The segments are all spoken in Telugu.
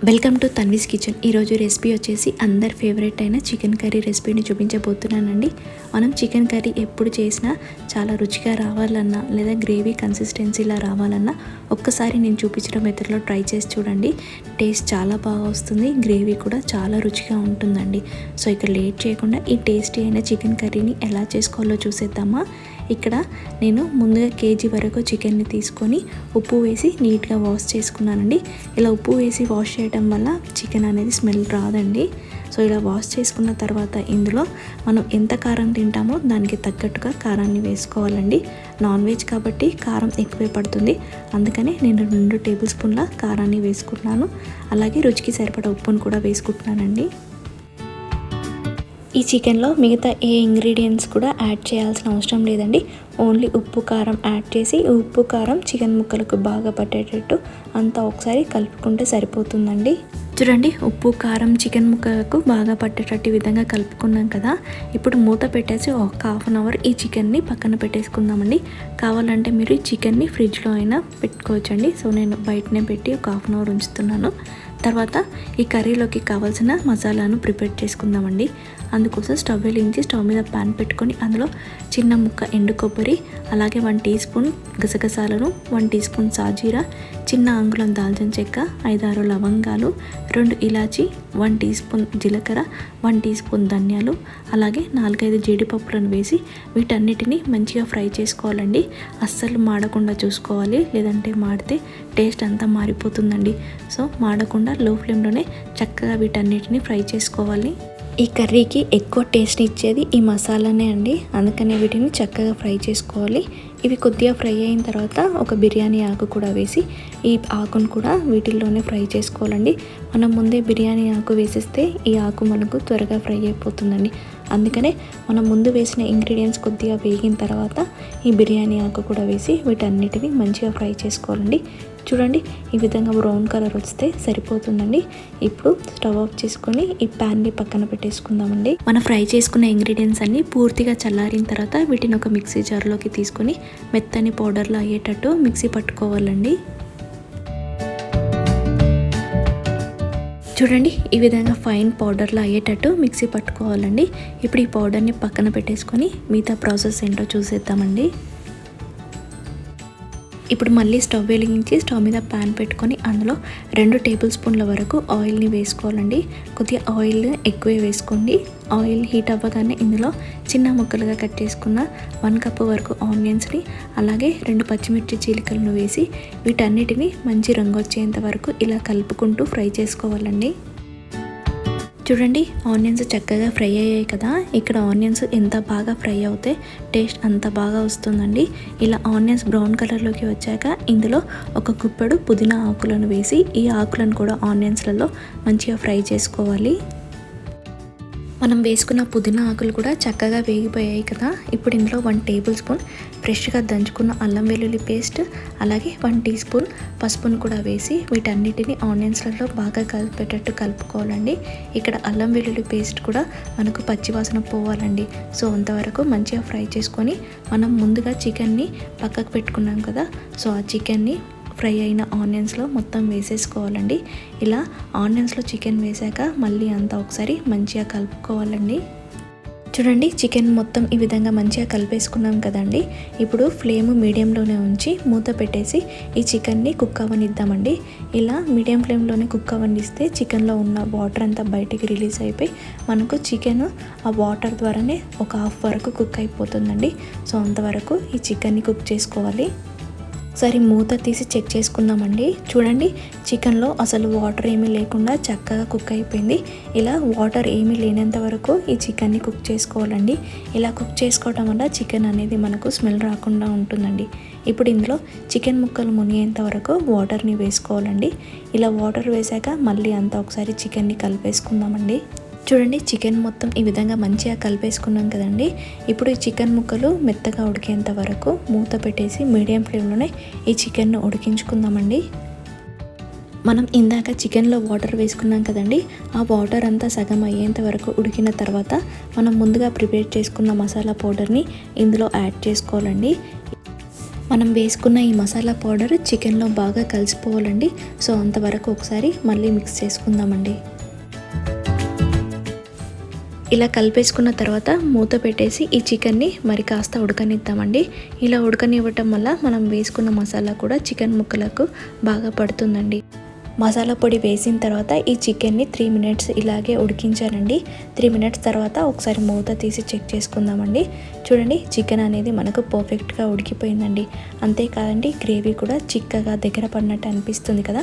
Welcome to Tanvi's kitchen. ఈరోజు రెసిపీ వచ్చేసి అందరి ఫేవరెట్ అయిన చికెన్ కర్రీ రెసిపీని చూపించబోతున్నానండి. మనం చికెన్ కర్రీ ఎప్పుడు చేసినా చాలా రుచిగా రావాలన్నా లేదా గ్రేవీ కన్సిస్టెన్సీలా రావాలన్నా ఒక్కసారి నేను చూపించిన మెథడ్లో ట్రై చేసి చూడండి. టేస్ట్ చాలా బాగా వస్తుంది, గ్రేవీ కూడా చాలా రుచిగా ఉంటుందండి. సో ఇక లేట్ చేయకుండా ఈ టేస్టీ అయిన చికెన్ కర్రీని ఎలా చేసుకోవాలో చూసేద్దామా. ఇక్కడ నేను ముందుగా కేజీ వరకు చికెన్ని తీసుకొని ఉప్పు వేసి నీట్గా వాష్ చేసుకున్నానండి. ఇలా ఉప్పు వేసి వాష్ చేయడం వల్ల చికెన్ అనేది స్మెల్ రాదండి. సో ఇలా వాష్ చేసుకున్న తర్వాత ఇందులో మనం ఎంత కారం తింటామో దానికి తగ్గట్టుగా కారాన్ని వేసుకోవాలండి. నాన్ వెజ్ కాబట్టి కారం ఎక్కువే పడుతుంది, అందుకనే నేను 2 టేబుల్ స్పూన్ల కారాన్ని వేసుకుంటున్నాను. అలాగే రుచికి సరిపడా ఉప్పును కూడా వేసుకుంటున్నానండి. ఈ చికెన్లో మిగతా ఏ ఇంగ్రీడియంట్స్ కూడా యాడ్ చేయాల్సిన అవసరం లేదండి. ఓన్లీ ఉప్పు కారం యాడ్ చేసి ఉప్పు కారం చికెన్ ముక్కలకు బాగా పట్టేటట్టు అంతా ఒకసారి కలుపుకుంటే సరిపోతుందండి. చూడండి, ఉప్పు కారం చికెన్ ముక్కలకు బాగా పట్టేటట్టు విధంగా కలుపుకున్నాం కదా. ఇప్పుడు మూత పెట్టేసి ఒక ½ అవర్ ఈ చికెన్ని పక్కన పెట్టేసుకుందామండి. కావాలంటే మీరు ఈ చికెన్ని ఫ్రిడ్జ్లో అయినా పెట్టుకోవచ్చండి. సో నేను బయటనే పెట్టి ఒక ½ అవర్ ఉంచుతున్నాను. తర్వాత ఈ కర్రీలోకి కావాల్సిన మసాలాను ప్రిపేర్ చేసుకుందామండి. అందుకోసం స్టవ్ వెలిగించి స్టవ్ మీద ప్యాన్ పెట్టుకొని అందులో చిన్న ముక్క ఎండు కొబ్బరి, అలాగే 1 టీ స్పూన్ గసగసాలను, 1 టీ స్పూన్ సాజీరా, చిన్న అంగుళం దాల్చిన చెక్క, 5-6 లవంగాలు, 2 ఇలాచి, 1 టీ స్పూన్ జీలకర్ర, 1 టీ స్పూన్ ధనియాలు, అలాగే 4-5 జీడిపప్పులను వేసి వీటన్నిటిని మంచిగా ఫ్రై చేసుకోవాలండి. అస్సలు మాడకుండా చూసుకోవాలి, లేదంటే మాడితే టేస్ట్ అంతా మారిపోతుందండి. సో మాడకుండా లో ఫ్లేమ్లోనే చక్కగా వీటన్నిటిని ఫ్రై చేసుకోవాలి. ఈ కర్రీకి ఎక్కువ టేస్ట్ ఇచ్చేది ఈ మసాలానే అండి, అందుకనే వీటిని చక్కగా ఫ్రై చేసుకోవాలి. ఇవి కొద్దిగా ఫ్రై అయిన తర్వాత ఒక బిర్యానీ ఆకు కూడా వేసి ఈ ఆకును కూడా వీటిల్లోనే ఫ్రై చేసుకోవాలండి. మనం ముందే బిర్యానీ ఆకు వేసేస్తే ఈ ఆకు మనకు త్వరగా ఫ్రై అయిపోతుందండి. అందుకనే మనం ముందు వేసిన ఇంగ్రీడియంట్స్ కొద్దిగా వేగిన తర్వాత ఈ బిర్యానీ ఆకు కూడా వేసి వీటన్నిటిని మంచిగా ఫ్రై చేసుకోవాలండి. చూడండి, ఈ విధంగా బ్రౌన్ కలర్ వస్తే సరిపోతుందండి. ఇప్పుడు స్టవ్ ఆఫ్ చేసుకొని ఈ ప్యాన్ని పక్కన పెట్టేసుకుందామండి. మనం ఫ్రై చేసుకున్న ఇంగ్రీడియంట్స్ అన్ని పూర్తిగా చల్లారిన తర్వాత వీటిని ఒక మిక్సీ జార్లోకి తీసుకొని మెత్తని పౌడర్లో అయ్యేటట్టు మిక్సీ పట్టుకోవాలండి. చూడండి, ఈ విధంగా ఫైన్ పౌడర్లో అయ్యేటట్టు మిక్సీ పట్టుకోవాలండి. ఇప్పుడు ఈ పౌడర్ని పక్కన పెట్టేసుకొని మిగతా ప్రాసెస్ ఏంటో చూసేద్దామండి. ఇప్పుడు మళ్ళీ స్టవ్ వెలిగించి స్టవ్ మీద ప్యాన్ పెట్టుకొని అందులో 2 టేబుల్ స్పూన్ల వరకు ఆయిల్ని వేసుకోవాలండి. కొద్దిగా ఆయిల్ ఎక్కువే వేసుకోండి. ఆయిల్ హీట్ అవ్వగానే ఇందులో చిన్న ముక్కలుగా కట్ చేసుకున్న 1 కప్పు వరకు ఆనియన్స్ని, అలాగే 2 పచ్చిమిర్చి చీలికలను వేసి వీటన్నిటిని మంచి రంగు వచ్చేంత వరకు ఇలా కలుపుకుంటూ ఫ్రై చేసుకోవాలండి. చూడండి, ఆనియన్స్ చక్కగా ఫ్రై అయ్యాయి కదా. ఇక్కడ ఆనియన్స్ ఎంత బాగా ఫ్రై అవుతే టేస్ట్ అంత బాగా వస్తుందండి. ఇలా ఆనియన్స్ బ్రౌన్ కలర్లోకి వచ్చాక ఇందులో ఒక గుప్పెడు పుదీనా ఆకులను వేసి ఈ ఆకులను కూడా ఆనియన్స్లలో మంచిగా ఫ్రై చేసుకోవాలి. మనం వేసుకున్న పుదీనా ఆకులు కూడా చక్కగా వేగిపోయాయి కదా. ఇప్పుడు ఇందులో 1 టేబుల్ స్పూన్ ఫ్రెష్గా దంచుకున్న అల్లం వెల్లుల్లి పేస్ట్, అలాగే 1 టీ స్పూన్ పసుపును కూడా వేసి వీటన్నిటిని ఆనియన్స్లలో బాగా కలిపేటట్టు కలుపుకోవాలండి. ఇక్కడ అల్లం వెల్లుల్లి పేస్ట్ కూడా మనకు పచ్చివాసన పోవాలండి. సో అంతవరకు మంచిగా ఫ్రై చేసుకొని మనం ముందుగా చికెన్ని పక్కకు పెట్టుకున్నాం కదా, సో ఆ చికెన్ని ఫ్రై అయిన ఆనియన్స్లో మొత్తం వేసేసుకోవాలండి. ఇలా ఆనియన్స్లో చికెన్ వేసాక మళ్ళీ అంతా ఒకసారి మంచిగా కలుపుకోవాలండి. చూడండి, చికెన్ మొత్తం ఈ విధంగా మంచిగా కలిపేసుకున్నాం కదండి. ఇప్పుడు ఫ్లేమ్ మీడియంలోనే ఉంచి మూత పెట్టేసి ఈ చికెన్ని కుక్ అవ్వనిద్దామండి. ఇలా మీడియం ఫ్లేమ్లోనే కుక్ అవ్వనిస్తే చికెన్లో ఉన్న వాటర్ అంతా బయటికి రిలీజ్ అయిపోయి మనకు చికెన్ ఆ వాటర్ ద్వారానే ఒక ½ వరకు కుక్ అయిపోతుందండి. సో అంతవరకు ఈ చికెన్ని కుక్ చేసుకోవాలి. ఒకసారి మూత తీసి చెక్ చేసుకుందామండి. చూడండి, చికెన్లో అసలు వాటర్ ఏమీ లేకుండా చక్కగా కుక్ అయిపోయింది. ఇలా వాటర్ ఏమీ లేనంత వరకు ఈ చికెన్ని కుక్ చేసుకోవాలండి. ఇలా కుక్ చేసుకోవడం వల్ల చికెన్ అనేది మనకు స్మెల్ రాకుండా ఉంటుందండి. ఇప్పుడు ఇందులో చికెన్ ముక్కలు మునిగేంత వరకు వాటర్ని వేసుకోవాలండి. ఇలా వాటర్ వేసాక మళ్ళీ అంతా ఒకసారి చికెన్ని కలిపేసుకుందామండి. చూడండి, చికెన్ మొత్తం ఈ విధంగా మంచిగా కలిపేసుకున్నాం కదండి. ఇప్పుడు ఈ చికెన్ ముక్కలు మెత్తగా ఉడికేంత వరకు మూత పెట్టేసి మీడియం ఫ్లేమ్లోనే ఈ చికెన్ను ఉడికించుకుందామండి. మనం ఇందాక చికెన్లో వాటర్ వేసుకున్నాం కదండి, ఆ వాటర్ అంతా సగం అయ్యేంత వరకు ఉడికిన తర్వాత మనం ముందుగా ప్రిపేర్ చేసుకున్న మసాలా పౌడర్ని ఇందులో యాడ్ చేసుకోవాలండి. మనం వేసుకున్న ఈ మసాలా పౌడర్ చికెన్లో బాగా కలిసిపోవాలండి. సో అంతవరకు ఒకసారి మళ్ళీ మిక్స్ చేసుకుందామండి. ఇలా కలిపేసుకున్న తర్వాత మూత పెట్టేసి ఈ చికెన్ని మరి కాస్త ఉడకనిద్దామండి. ఇలా ఉడకనివ్వటం వల్ల మనం వేసుకున్న మసాలా కూడా చికెన్ ముక్కలకు బాగా పడుతుందండి. మసాలా పొడి వేసిన తర్వాత ఈ చికెన్ని 3 మినిట్స్ ఇలాగే ఉడికించానండి. 3 మినిట్స్ తర్వాత ఒకసారి మూత తీసి చెక్ చేసుకుందామండి. చూడండి, చికెన్ అనేది మనకు పర్ఫెక్ట్గా ఉడికిపోయిందండి. అంతేకాదండి, గ్రేవీ కూడా చిక్కగా దగ్గర పడినట్టు అనిపిస్తుంది కదా.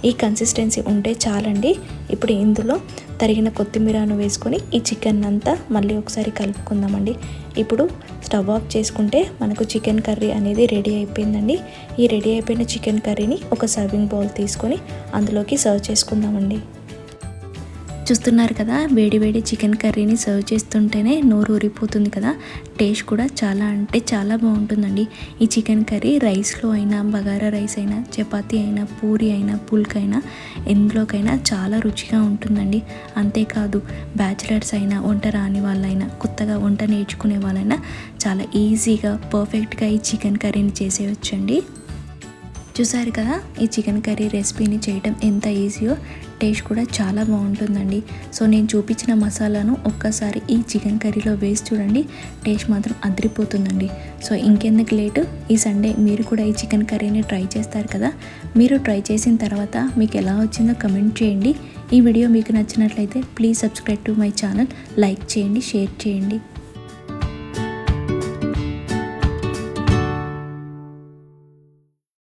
ఈ కన్సిస్టెన్సీ ఉంటే చాలండి. ఇప్పుడు ఇందులో తరిగిన కొత్తిమీరను వేసుకొని ఈ చికెన్ అంతా మళ్ళీ ఒకసారి కలుపుకుందామండి. ఇప్పుడు స్టవ్ ఆఫ్ చేసుకుంటే మనకు చికెన్ కర్రీ అనేది రెడీ అయిపోయిందండి. ఈ రెడీ అయిపోయిన చికెన్ కర్రీని ఒక సర్వింగ్ బౌల్ తీసుకొని అందులోకి సర్వ్ చేసుకుందామండి. చూస్తున్నారు కదా, వేడి వేడి చికెన్ కర్రీని సర్వ్ చేస్తుంటేనే నోరు ఊరిపోతుంది కదా. టేస్ట్ కూడా చాలా అంటే చాలా బాగుంటుందండి. ఈ చికెన్ కర్రీ రైస్లో అయినా, బగారా రైస్ అయినా, చపాతీ అయినా, పూరి అయినా, పుల్కైనా, ఎందులోకైనా చాలా రుచిగా ఉంటుందండి. అంతేకాదు, బ్యాచిలర్స్ అయినా, వంట రాని వాళ్ళైనా, కొత్తగా వంట నేర్చుకునే వాళ్ళైనా చాలా ఈజీగా పర్ఫెక్ట్గా ఈ చికెన్ కర్రీని చేసేయచ్చండి. చూసారు కదా, ఈ చికెన్ కర్రీ రెసిపీని చేయడం ఎంత ఈజీయో. టేస్ట్ కూడా చాలా బాగుంటుందండి. సో నేను చూపించిన మసాలాను ఒక్కసారి ఈ చికెన్ కర్రీలో వేసి చూడండి, టేస్ట్ మాత్రం అదిరిపోతుందండి. సో ఇంకెందుకు లేటు, ఈ సండే మీరు కూడా ఈ చికెన్ కర్రీని ట్రై చేస్తారు కదా. మీరు ట్రై చేసిన తర్వాత మీకు ఎలా వచ్చిందో కమెంట్ చేయండి. ఈ వీడియో మీకు నచ్చినట్లయితే please subscribe to my channel, like చేయండి, షేర్ చేయండి.